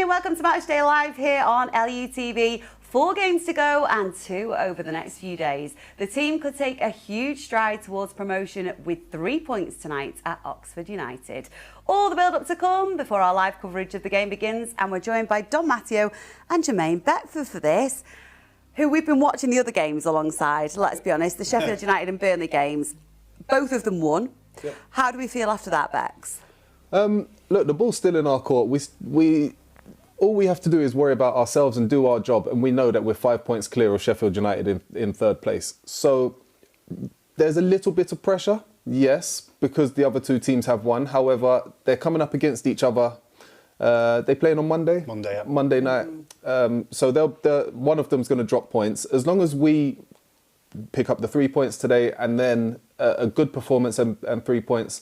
evening, welcome to Matchday Live here on LUTV. 4 games to go and 2 over the next few days. The team could take a huge stride towards promotion with 3 points tonight at Oxford United. All the build-up to come before our live coverage of the game begins, and we're joined by Matteo and Jermaine Beckford for this, who we've been watching the other games alongside. Let's be honest, the Sheffield United and Burnley games, both of them won. Yep. How do we feel after that, Becks? Look, the ball's still in our court. All we have to do is worry about ourselves and do our job, and we know that we're 5 points clear of Sheffield United in third place. So there's a little bit of pressure, yes, because the other two teams have won. However, they're coming up against each other. They playing on Monday? Monday, yeah. Monday night. So one of them's going to drop points. As long as we pick up the 3 points today and then a good performance and 3 points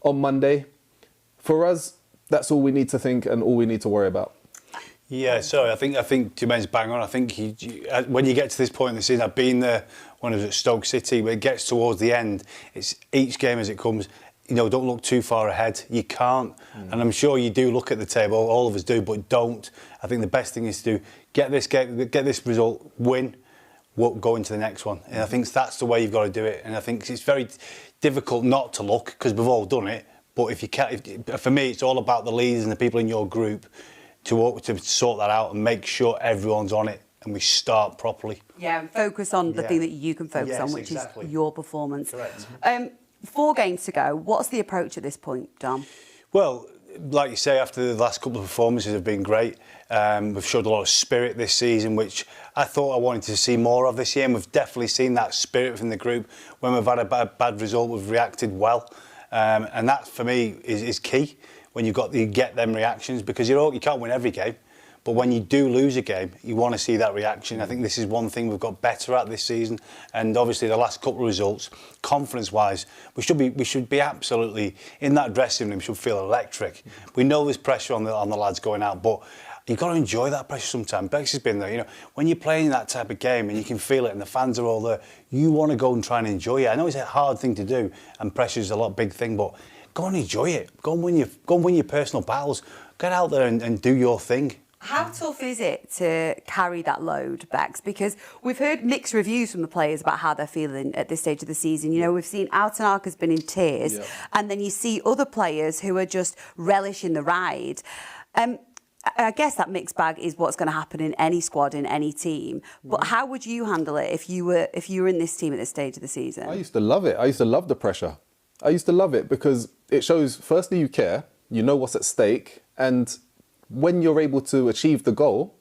on Monday, for us, that's all we need to think and all we need to worry about. Yeah, so I think Jermaine's bang on. I think when you get to this point in the season, I've been there when I was at Stoke City, where it gets towards the end, it's each game as it comes. You know, don't look too far ahead. You can't. And I'm sure you do look at the table, all of us do, but don't. I think the best thing is to get this game, get this result, win, go into the next one. And I think that's the way you've got to do it. And I think it's very difficult not to look, because we've all done it. But if you can't, for me, it's all about the leaders and the people in your group to sort that out and make sure everyone's on it and we start properly. Yeah, and focus on the thing that you can focus on, which is your performance. Correct. 4 games to go. What's the approach at this point, Dom? Well, like you say, after the last couple of performances have been great. We've showed a lot of spirit this season, which I thought I wanted to see more of this year, and we've definitely seen that spirit from the group. When we've had a bad result, we've reacted well. And that, for me, is key when you get them reactions, because you can't win every game. But when you do lose a game, you want to see that reaction. I think this is one thing we've got better at this season. And obviously the last couple of results, confidence-wise, we should be absolutely, in that dressing room, should feel electric. We know there's pressure on the lads going out, but you've got to enjoy that pressure sometimes. Bex has been there, you know, when you're playing that type of game and you can feel it and the fans are all there, you want to go and try and enjoy it. I know it's a hard thing to do and pressure's a big thing, but go and enjoy it. Go and win your personal battles. Get out there and do your thing. How tough is it to carry that load, Bex? Because we've heard mixed reviews from the players about how they're feeling at this stage of the season. You know, we've seen Altanark has been in tears, and then you see other players who are just relishing the ride. I guess that mixed bag is what's going to happen in any squad, in any team. But how would you handle it if you were in this team at this stage of the season? I used to love it. I used to love the pressure. I used to love it because it shows, firstly, you care, you know what's at stake, and when you're able to achieve the goal,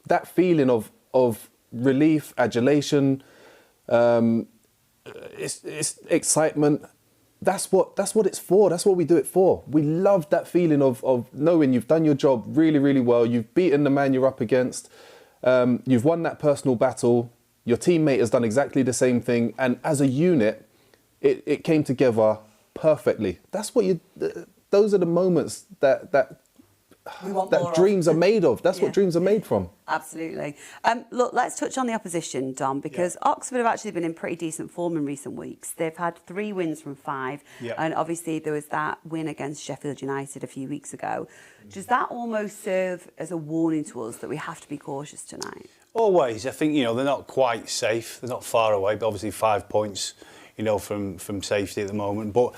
that feeling of relief, adulation, it's excitement. That's what it's for. That's what we do it for. We love that feeling of knowing you've done your job really, really well. You've beaten the man you're up against. You've won that personal battle. Your teammate has done exactly the same thing. And as a unit, it came together perfectly. That's what those are the moments that dreams are made of. That's what dreams are made from. Absolutely. Look, let's touch on the opposition, Dom, because Oxford have actually been in pretty decent form in recent weeks. They've had 3 wins from 5, and obviously there was that win against Sheffield United a few weeks ago. Does that almost serve as a warning to us that we have to be cautious tonight? Always. I think, you know, they're not quite safe. They're not far away, but obviously 5 points, you know, from safety at the moment. But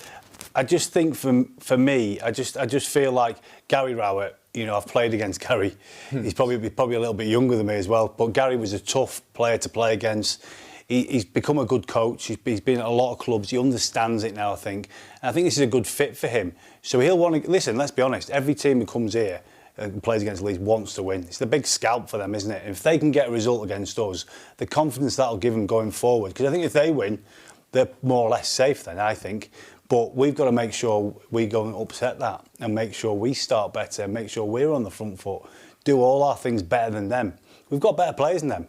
I just think for me, I just feel like Gary Rowett, you know, I've played against Gary. He's probably a little bit younger than me as well. But Gary was a tough player to play against. He's become a good coach. He's been at a lot of clubs. He understands it now, I think. And I think this is a good fit for him. So he'll want to... Listen, let's be honest. Every team who comes here and plays against Leeds wants to win. It's the big scalp for them, isn't it? And if they can get a result against us, the confidence that'll give them going forward. Because I think if they win, they're more or less safe then, I think. But we've got to make sure we go and upset that and make sure we start better, make sure we're on the front foot, do all our things better than them. We've got better players than them,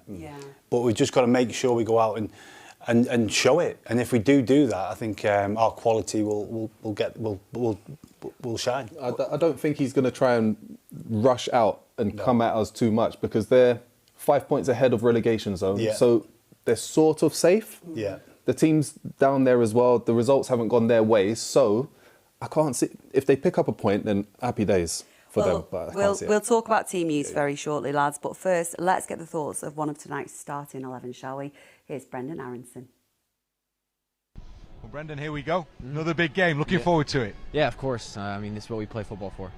but we've just got to make sure we go out and show it. And if we do that, I think our quality will shine. I don't think he's going to try and rush out and come at us too much, because they're 5 points ahead of relegation zone, so they're sort of safe. The team's down there as well. The results haven't gone their way, so I can't see... If they pick up a point, then happy days. for them, but I can't see it. We'll talk about team use very shortly, lads. But first, let's get the thoughts of one of tonight's starting 11, shall we? Here's Brendan Aronson. Well, Brendan, here we go. Another big game. Looking forward to it. Yeah, of course. I mean, this is what we play football for.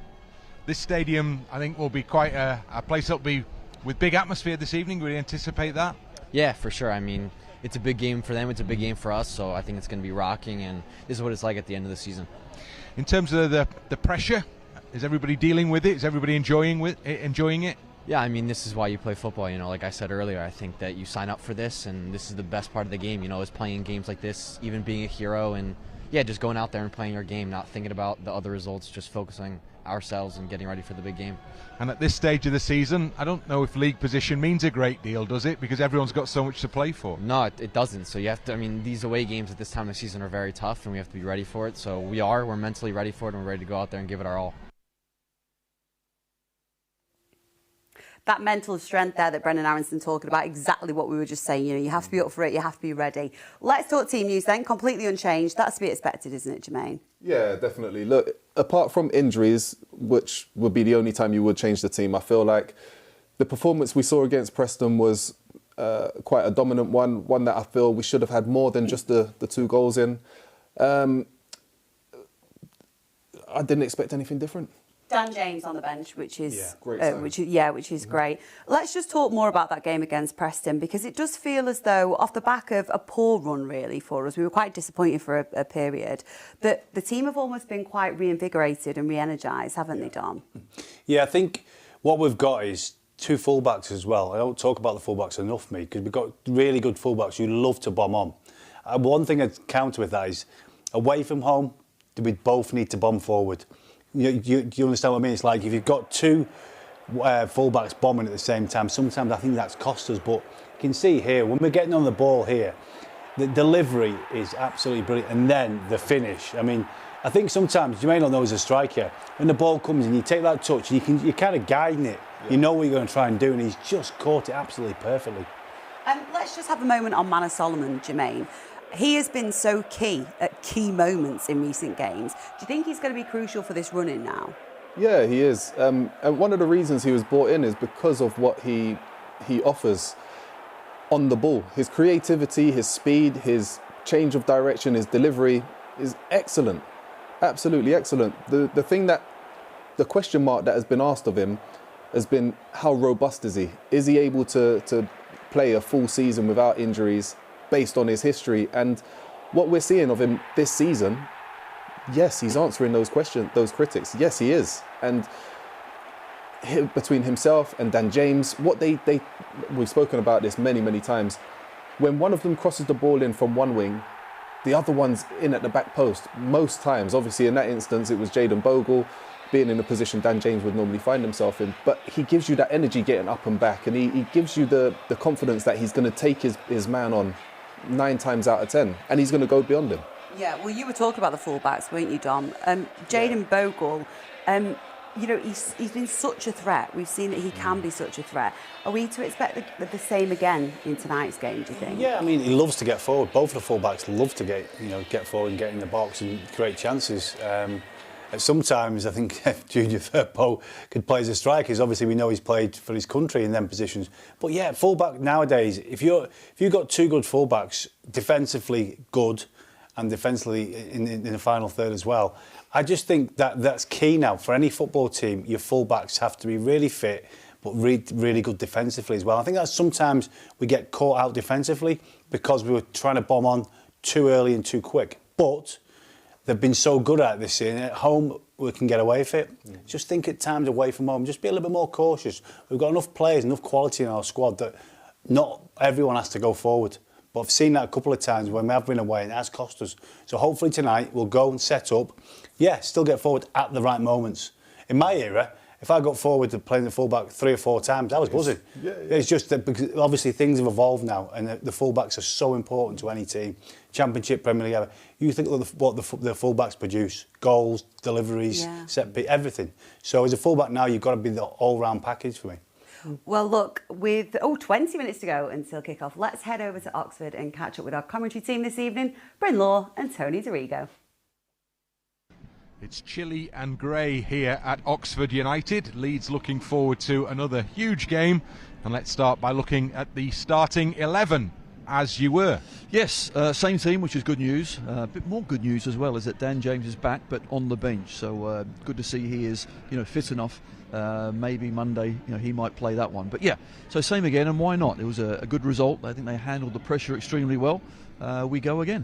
This stadium, I think, will be quite a place that'll be with big atmosphere this evening. We anticipate that. Yeah, for sure. I mean, it's a big game for them. It's a big game for us. So I think it's going to be rocking, and this is what it's like at the end of the season. In terms of the pressure, is everybody dealing with it? Is everybody enjoying it? Yeah, I mean, this is why you play football. You know, like I said earlier, I think that you sign up for this, and this is the best part of the game. You know, is playing games like this, even being a hero, and yeah, just going out there and playing your game, not thinking about the other results, just focusing ourselves and getting ready for the big game. And at this stage of the season, I don't know if league position means a great deal, does it? Because everyone's got so much to play for. No, it doesn't. So you have to, I mean, these away games at this time of the season are very tough, and we have to be ready for it. So we're mentally ready for it, and we're ready to go out there and give it our all. That mental strength there that Brendan Aronson talking about, exactly what we were just saying. You know, you have to be up for it, you have to be ready. Let's talk team news then, completely unchanged. That's to be expected, isn't it, Jermaine? Yeah, definitely. Look, apart from injuries, which would be the only time you would change the team, I feel like the performance we saw against Preston was quite a dominant one that I feel we should have had more than just the 2 goals in. I didn't expect anything different. Dan James on the bench, which is great. which is great. Let's just talk more about that game against Preston, because it does feel as though, off the back of a poor run really for us, we were quite disappointed for a period, that the team have almost been quite reinvigorated and re-energised, haven't they, Dom? Yeah, I think what we've got is 2 fullbacks as well. I don't talk about the fullbacks enough, me, because we've got really good fullbacks who love to bomb on. One thing I'd counter with that is, away from home, we both need to bomb forward. Do you understand what I mean? It's like if you've got 2 fullbacks bombing at the same time, sometimes I think that's cost us. But you can see here, when we're getting on the ball here, the delivery is absolutely brilliant. And then the finish. I mean, I think sometimes, you may not know as a striker, when the ball comes and you take that touch, you're kind of guiding it. Yeah. You know what you're going to try and do, and he's just caught it absolutely perfectly. Let's just have a moment on Manor Solomon, Jermaine. He has been so key at key moments in recent games. Do you think he's going to be crucial for this run-in now? Yeah, he is. And one of the reasons he was brought in is because of what he offers on the ball. His creativity, his speed, his change of direction, his delivery is excellent. Absolutely excellent. The thing that, the question mark that has been asked of him has been, how robust is he? Is he able to play a full season without injuries, based on his history? And what we're seeing of him this season, yes, he's answering those questions, those critics. Yes, he is. And between himself and Dan James, we've spoken about this many times. When one of them crosses the ball in from one wing, the other one's in at the back post. Most times, obviously in that instance, it was Jayden Bogle being in a position Dan James would normally find himself in. But he gives you that energy getting up and back, and he gives you the confidence that he's going to take his man on 9 times out of 10, and he's going to go beyond him. Yeah, well, you were talking about the fullbacks, weren't you, Dom? Jayden Bogle, you know, he's been such a threat. We've seen that he can be such a threat. Are we to expect the same again in tonight's game, do you think? Yeah, I mean, he loves to get forward. Both of the fullbacks love to get forward and get in the box and create chances. Sometimes I think Junior Firpo could play as a striker, because obviously we know he's played for his country in them positions. But yeah, fullback nowadays, if you've got 2 good fullbacks, defensively good and defensively in the final third as well, I just think that's key now for any football team. Your fullbacks have to be really fit, but really good defensively as well. I think that sometimes we get caught out defensively because we were trying to bomb on too early and too quick. But they've been so good at it this year. At home, we can get away with it. Just think at times away from home, just be a little bit more cautious. We've got enough players, enough quality in our squad that not everyone has to go forward. But I've seen that a couple of times when we have been away, and it has cost us. So hopefully tonight we'll go and set up, still get forward at the right moments. In my era, if I got forward to playing the fullback 3 or 4 times, I was buzzing. Yeah. It's just that because obviously things have evolved now, and the fullbacks are so important to any team. Championship, Premier League, you think of what the fullbacks produce: goals, deliveries, set piece, everything. So as a fullback now, you've got to be the all-round package for me. Well, look, with 20 minutes to go until kick-off, let's head over to Oxford and catch up with our commentary team this evening, Bryn Law and Tony Dorigo. It's chilly and grey here at Oxford United. Leeds looking forward to another huge game. And let's start by looking at the starting 11, as you were. Yes, same team, which is good news. A bit more good news as well is that Dan James is back, but on the bench. So good to see he is, fit enough. Maybe Monday, he might play that one. But yeah, so same again, and why not? It was a good result. I think they handled the pressure extremely well. We go again.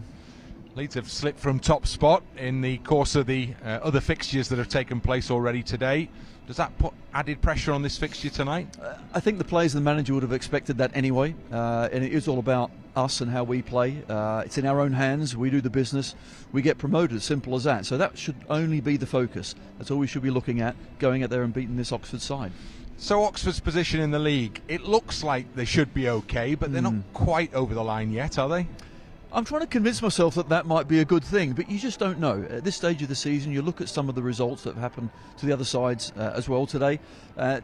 Leeds have slipped from top spot in the course of the other fixtures that have taken place already today. Does that put added pressure on this fixture tonight? I think the players and the manager would have expected that anyway, and it is all about us and how we play. It's in our own hands. We do the business. We get promoted, simple as that. So that should only be the focus. That's all we should be looking at, going out there and beating this Oxford side. So Oxford's position in the league, it looks like they should be okay, but they're not quite over the line yet, are they? I'm trying to convince myself that might be a good thing, but you just don't know. At this stage of the season, you look at some of the results that have happened to the other sides as well today.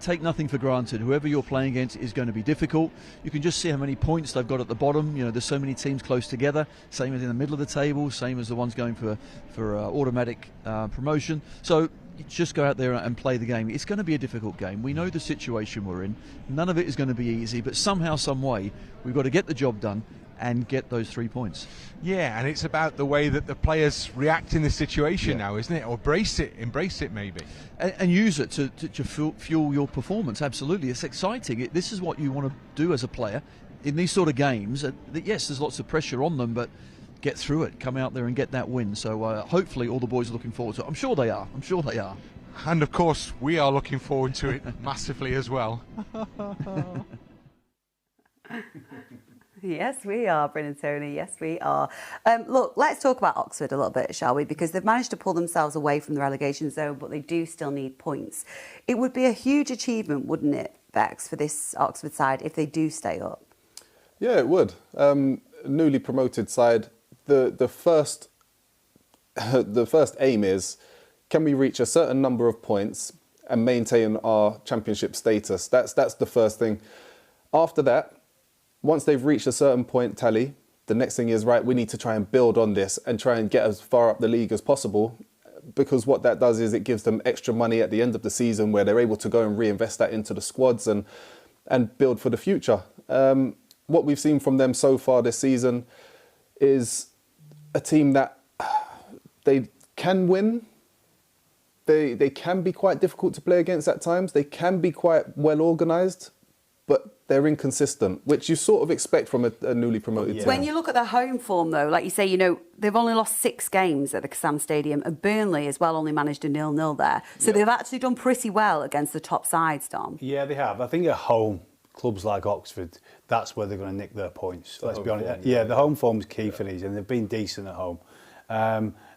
Take nothing for granted. Whoever you're playing against is going to be difficult. You can just see how many points they've got at the bottom. There's so many teams close together. Same as in the middle of the table. Same as the ones going for automatic promotion. So just go out there and play the game. It's going to be a difficult game. We know the situation we're in. None of it is going to be easy, but somehow, some way, we've got to get the job done and get those 3 points. Yeah, and it's about the way that the players react in this situation now, isn't it? Or embrace it maybe. And use it to fuel your performance, absolutely. It's exciting. This is what you want to do as a player in these sort of games. Yes, there's lots of pressure on them, but get through it, come out there and get that win. So hopefully all the boys are looking forward to it. I'm sure they are. And of course, we are looking forward to it massively as well. Yes, we are, Bryn and Tony. Yes, we are. Look, let's talk about Oxford a little bit, shall we? Because they've managed to pull themselves away from the relegation zone, but they do still need points. It would be a huge achievement, wouldn't it, Bex, for this Oxford side if they do stay up? Yeah, it would. Newly promoted side. The first aim is, can we reach a certain number of points and maintain our championship status? That's the first thing. After that, once they've reached a certain point tally, the next thing is, right, we need to try and build on this and try and get as far up the league as possible, because what that does is it gives them extra money at the end of the season where they're able to go and reinvest that into the squads and build for the future. What we've seen from them so far this season is a team that they can win. They can be quite difficult to play against at times. They can be quite well organised, but they're inconsistent, which you sort of expect from a newly promoted team. When you look at their home form, though, like you say, they've only lost 6 games at the Kassam Stadium, and Burnley as well only managed a 0-0 there. So they've actually done pretty well against the top sides, Dom. Yeah, they have. I think at home, clubs like Oxford, that's where they're going to nick their points. Let's be honest. The home form's key for these, and they've been decent at home.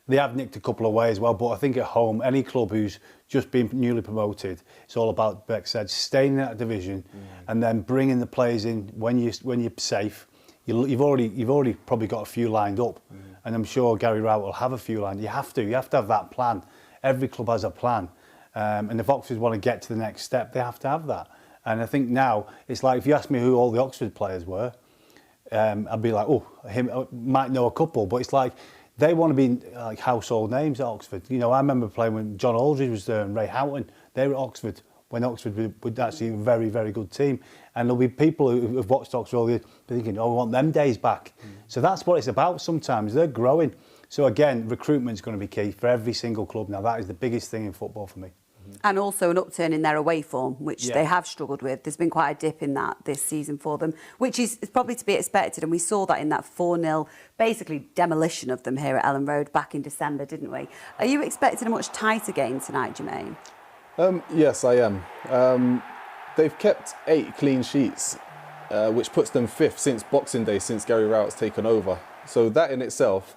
They have nicked a couple away as well, but I think at home, any club who's just been newly promoted, it's all about, Beck said, staying in that division and then bringing the players in when you're safe. You've already probably got a few lined up, and I'm sure Gary Rowett will have a few lined. You have to have that plan. Every club has a plan, and if Oxford want to get to the next step, they have to have that. And I think now it's like, if you ask me who all the Oxford players were, I'd be like, I might know a couple, but it's like, they want to be like household names at Oxford. I remember playing when John Aldridge was there and Ray Houghton. They were at Oxford when Oxford was actually a very, very good team. And there'll be people who have watched Oxford all year thinking, we want them days back. So that's what it's about sometimes. They're growing. So again, recruitment's going to be key for every single club. Now, that is the biggest thing in football for me. And also an upturn in their away form, which they have struggled with. There's been quite a dip in that this season for them, which is probably to be expected. And we saw that in that 4-0, basically demolition of them here at Elland Road back in December, didn't we? Are you expecting a much tighter game tonight, Jermaine? Yes, I am. They've kept 8 clean sheets, which puts them 5th since Boxing Day, since Gary Rowett's taken over. So that in itself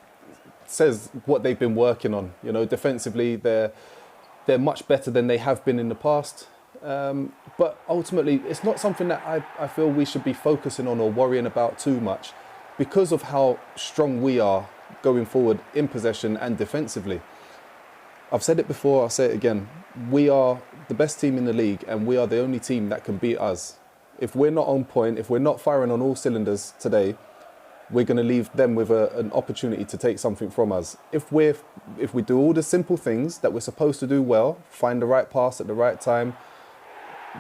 says what they've been working on. Defensively, they're much better than they have been in the past. But ultimately, it's not something that I feel we should be focusing on or worrying about too much, because of how strong we are going forward in possession and defensively. I've said it before, I'll say it again. We are the best team in the league, and we are the only team that can beat us. If we're not on point, if we're not firing on all cylinders today, we're going to leave them with an opportunity to take something from us. If we do all the simple things that we're supposed to do well, find the right pass at the right time,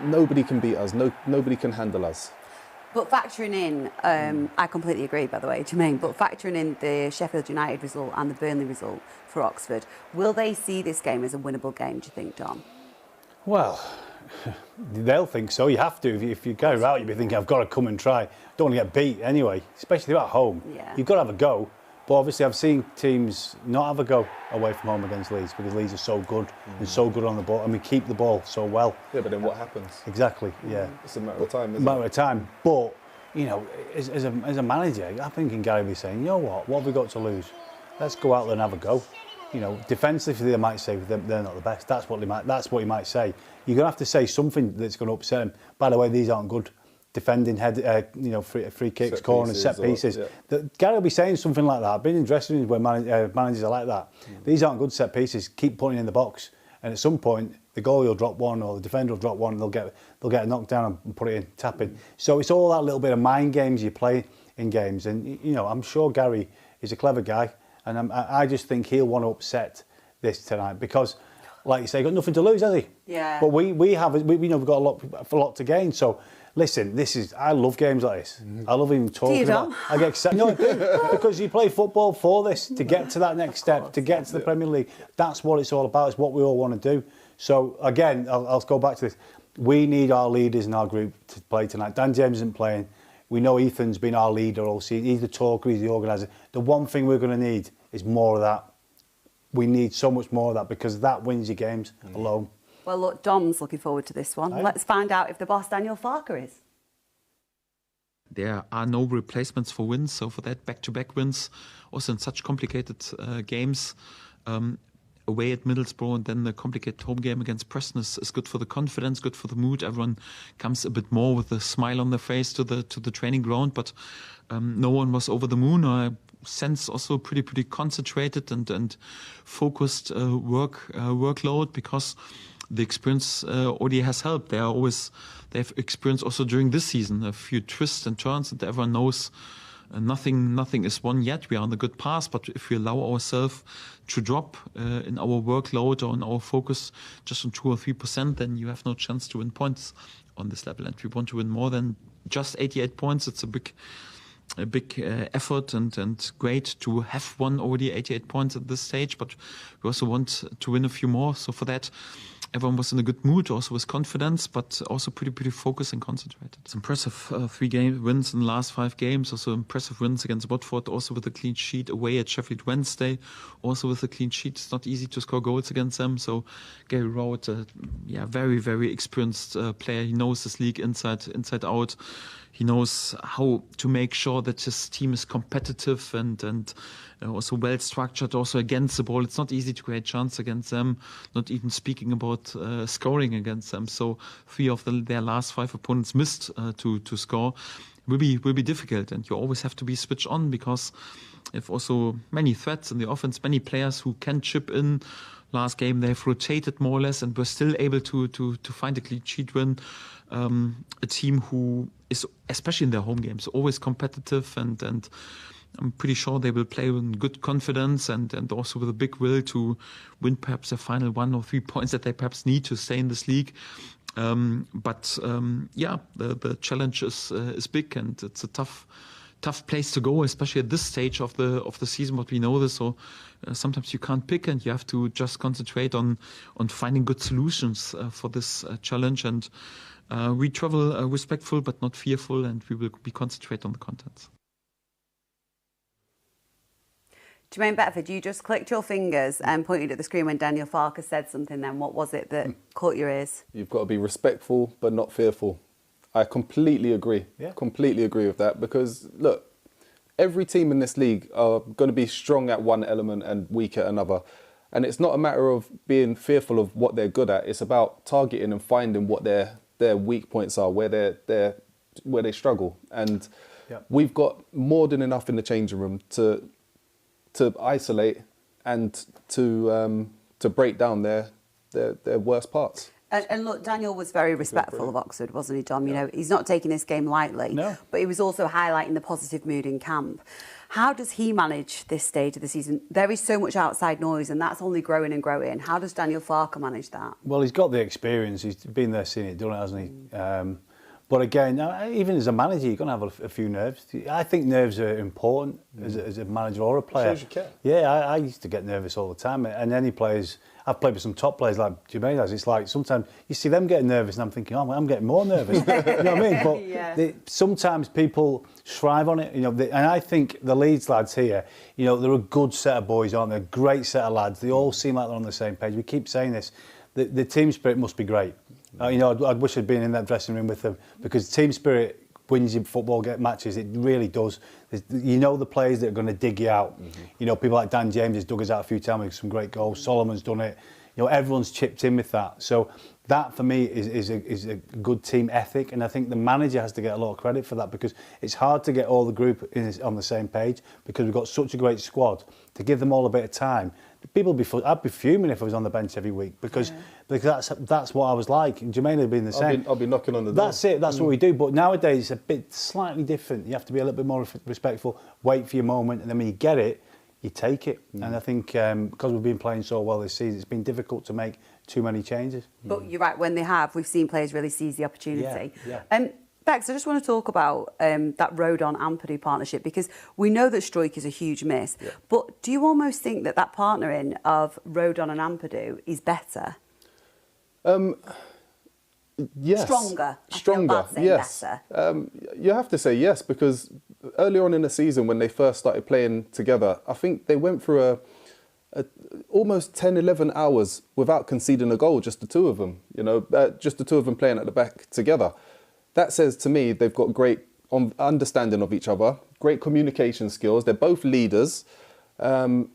nobody can beat us. Nobody can handle us. But factoring in, I completely agree, by the way, Jermaine, but factoring in the Sheffield United result and the Burnley result for Oxford, will they see this game as a winnable game, do you think, Dom? Well, they'll think so. You have to. If you go out, you'll be thinking, I've got to come and try. Don't want to get beat anyway, especially at home. Yeah. You've got to have a go. But obviously, I've seen teams not have a go away from home against Leeds because Leeds are so good and so good on the ball, and we keep the ball so well. Yeah, but then what happens? Exactly, yeah. It's a matter of time, isn't it? Matter of time. But, you know, as a manager, I think Gary will be saying, you know what have we got to lose? Let's go out there and have a go. You know, defensively, they might say they're not the best. That's what he might say. You're going to have to say something that's going to upset him. By the way, these aren't good defending free kicks, corners, set pieces. Gary will be saying something like that. I've been in dressing rooms where managers are like that. These aren't good set pieces. Keep putting in the box, and at some point the goalie will drop one or the defender will drop one, and they'll get a knockdown and put it in, tap in. So it's all that little bit of mind games you play in games, and you know I'm sure Gary is a clever guy, and I just think he'll want to upset this tonight because, like you say, he's got nothing to lose, has he? Yeah. But we know we've got a lot to gain. So listen, I love games like this. I love even talking about. I get excited. No, I do, because you play football for this to get to that next step, to get to the Premier League. That's what it's all about. It's what we all want to do. So again, I'll go back to this. We need our leaders in our group to play tonight. Dan James isn't playing. We know Ethan's been our leader all season. He's the talker, he's the organiser. The one thing we're going to need is more of that. We need so much more of that because that wins your games alone. Well, look, Dom's looking forward to this one. Let's find out if the boss Daniel Farker is. There are no replacements for wins, so for that, back-to-back wins, also in such complicated games, away at Middlesbrough and then the complicated home game against Preston is good for the confidence, good for the mood. Everyone comes a bit more with a smile on their face to the training ground, but no one was over the moon. I sense also pretty concentrated and focused workload because the experience already has helped. They've experienced also during this season a few twists and turns, and everyone knows nothing is won yet. We are on a good path, but if we allow ourselves to drop in our workload or in our focus just on 2 or 3%, then you have no chance to win points on this level. And we want to win more than just 88 points. It's a big effort and great to have won already 88 points at this stage, but we also want to win a few more. So for that, everyone was in a good mood, also with confidence, but also pretty focused and concentrated. It's impressive 3 wins in the last 5 games, also impressive wins against Watford, also with a clean sheet away at Sheffield Wednesday, also with a clean sheet. It's not easy to score goals against them. So Gary Rowett, very experienced player. He knows this league inside out. He knows how to make sure that his team is competitive and also well structured. Also against the ball, it's not easy to create chance against them. Not even speaking about scoring against them. So 3 of their last 5 opponents missed to score. Will be difficult, and you always have to be switched on because if also many threats in the offense, many players who can chip in. Last game they've rotated more or less and were still able to find a clean sheet win. A team who is, especially in their home games, always competitive and I'm pretty sure they will play with good confidence and also with a big will to win perhaps the final 1 or 3 points that they perhaps need to stay in this league. But the challenge is big and it's a tough place to go, especially at this stage of the season. But we know this, so sometimes you can't pick, and you have to just concentrate on finding good solutions for this challenge. And we travel respectful but not fearful, and we will be concentrate on the contents. Jermaine Beckford, you just clicked your fingers and pointed at the screen when Daniel Farker said something then. What was it that caught your ears? You've got to be respectful but not fearful. I completely agree. Yeah. Completely agree with that because, look, every team in this league are going to be strong at one element and weak at another. And it's not a matter of being fearful of what they're good at. It's about targeting and finding what their weak points are, where they struggle. And we've got more than enough in the changing room to isolate and to break down their worst parts. And look, Daniel was very respectful of Oxford, wasn't he, Dom? You know, he's not taking this game lightly. No. But he was also highlighting the positive mood in camp. How does he manage this stage of the season? There is so much outside noise, and that's only growing and growing. How does Daniel Farker manage that? Well, he's got the experience. He's been there, seen it, done it, hasn't he? But again, even as a manager, you're going to have a few nerves. I think nerves are important as a manager or a player. Shows you care. Yeah, I used to get nervous all the time. And any players, I've played with some top players like Jermaine has. It's like sometimes you see them getting nervous and I'm thinking, oh, I'm getting more nervous. You know what I mean? But Yeah. sometimes people strive on it. You know, and I think the Leeds lads here, you know, they're a good set of boys, aren't they? A great set of lads. They all seem like they're on the same page. We keep saying this. The team spirit must be great. You know, I'd wish I'd been in that dressing room with them because team spirit wins you football matches. It really does. You know the players that are going to dig you out. You know, people like Dan James has dug us out a few times with some great goals. Solomon's done it. You know, everyone's chipped in with that. So that for me is a good team ethic, and I think the manager has to get a lot of credit for that because it's hard to get all the group on the same page because we've got such a great squad. To give them all a bit of time, I'd be fuming if I was on the bench every week because that's what I was like. And Jermaine had been the same. I'll be knocking on the door. That's it. That's what we do. But nowadays it's a bit slightly different. You have to be a little bit more respectful. Wait for your moment, and then when you get it, you take it. And I think because we've been playing so well this season, it's been difficult to make too many changes. But you're right, when they have, we've seen players really seize the opportunity. Yeah. Bex, I just want to talk about that Rodon-Ampadu partnership because we know that Struijk is a huge miss. Yeah. But do you almost think that partnering of Rodon and Ampadu is better? Yes. Stronger. Yes. Better. You have to say yes because earlier on in the season when they first started playing together, I think they went through almost 10, 11 hours without conceding a goal, just the two of them. You know, just the two of them playing at the back together. That says to me they've got great understanding of each other, great communication skills. They're both leaders, and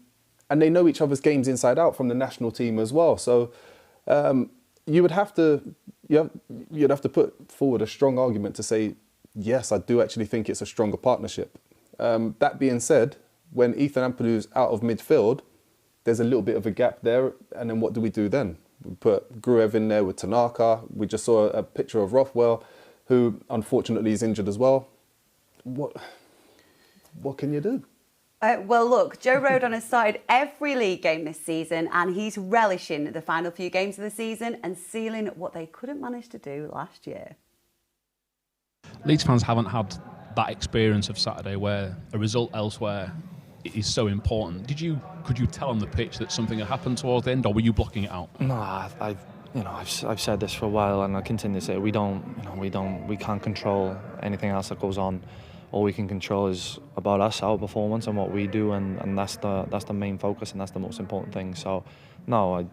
they know each other's games inside out from the national team as well. So you'd have to put forward a strong argument to say, yes, I do actually think it's a stronger partnership. That being said, when Ethan Ampadu's out of midfield, there's a little bit of a gap there. And then what do we do then? We put Gruev in there with Tanaka. We just saw a picture of Rothwell, who unfortunately is injured as well. What can you do? Well, look, Joe Rodon has started every league game this season and he's relishing the final few games of the season and sealing what they couldn't manage to do last year. Leeds fans haven't had that experience of Saturday where a result elsewhere is so important. Could you tell on the pitch that something had happened towards the end, or were you blocking it out? No, I've said this for a while, and I continue to say we can't control anything else that goes on. All we can control is about us, our performance, and what we do, and that's the main focus, and that's the most important thing. So, no,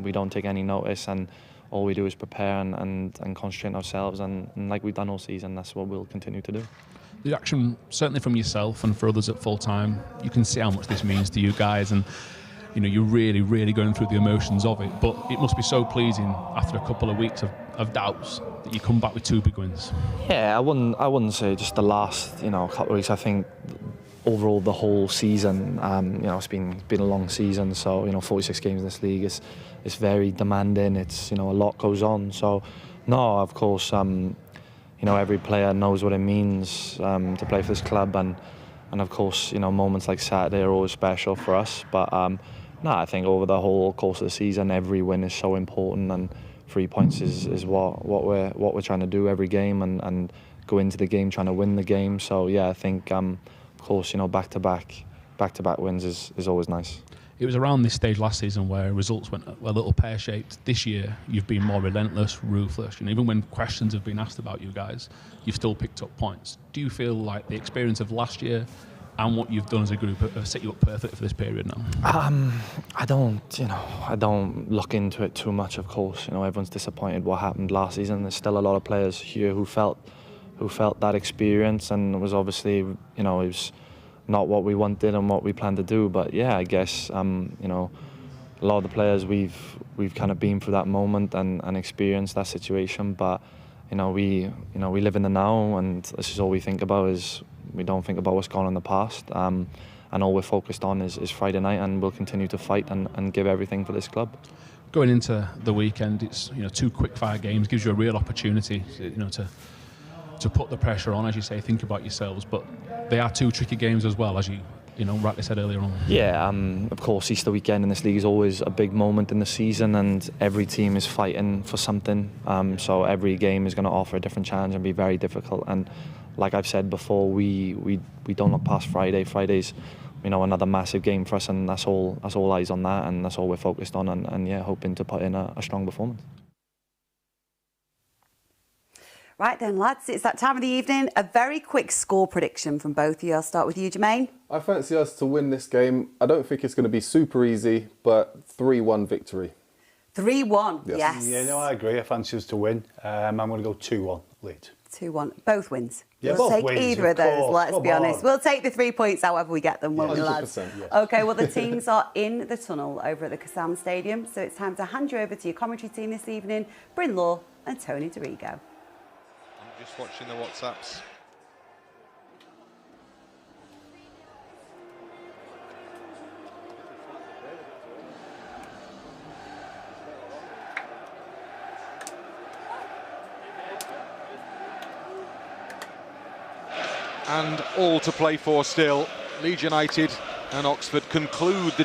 we don't take any notice, and all we do is prepare and concentrate on ourselves, and like we've done all season, that's what we'll continue to do. The action, certainly from yourself and for others at full time, you can see how much this means to you guys, and you know, you're really, really going through the emotions of it. But it must be so pleasing after a couple of weeks of doubts that you come back with two big wins. Yeah, I wouldn't say just the last couple of weeks. I think overall the whole season, it's been a long season. So 46 games in this league is very demanding. It's a lot goes on. So no, of course, every player knows what it means to play for this club, and of course, moments like Saturday are always special for us. But I think over the whole course of the season, every win is so important, and 3 points is what we're trying to do every game, and go into the game trying to win the game. So yeah, I think of course back to back wins is always nice. It was around this stage last season where results went a little pear-shaped. This year, you've been more relentless, ruthless. Even when questions have been asked about you guys, you've still picked up points. Do you feel like the experience of last year and what you've done as a group have set you up perfectly for this period now? I don't look into it too much. Of course, everyone's disappointed what happened last season. There's still a lot of players here who felt that experience, and it was obviously it was not what we wanted and what we planned to do. But yeah, I guess a lot of the players we've kind of been through that moment and experienced that situation. But we live in the now, and this is all we think about. Is we don't think about what's gone on in the past, and all we're focused on is Friday night, and we'll continue to fight and give everything for this club. going into the weekend, it's 2 quick-fire games, gives you a real opportunity, to put the pressure on, as you say, think about yourselves. But they are 2 tricky games as well, as you rightly said earlier on. Yeah, of course, Easter weekend in this league is always a big moment in the season, and every team is fighting for something. So every game is going to offer a different challenge and be very difficult. And like I've said before, we don't look past Friday. Friday's another massive game for us, and that's all eyes on that, and that's all we're focused on, and yeah, hoping to put in a strong performance. Right then, lads, it's that time of the evening. A very quick score prediction from both of you. I'll start with you, Jermaine. I fancy us to win this game. I don't think it's going to be super easy, but 3-1 victory. 3-1, yes. Yeah, no, I agree. I fancy us to win. I'm going to go 2-1 Leeds. 2-1, both wins. Yeah, we'll both take wins, either of those, let's be honest. We'll take the 3 points however we get them, won't we, lads? Yes. OK, well, the teams are in the tunnel over at the Kassam Stadium, so it's time to hand you over to your commentary team this evening, Bryn Law and Tony DeRigo. I'm just watching the WhatsApps. And all to play for still. Leeds United and Oxford conclude the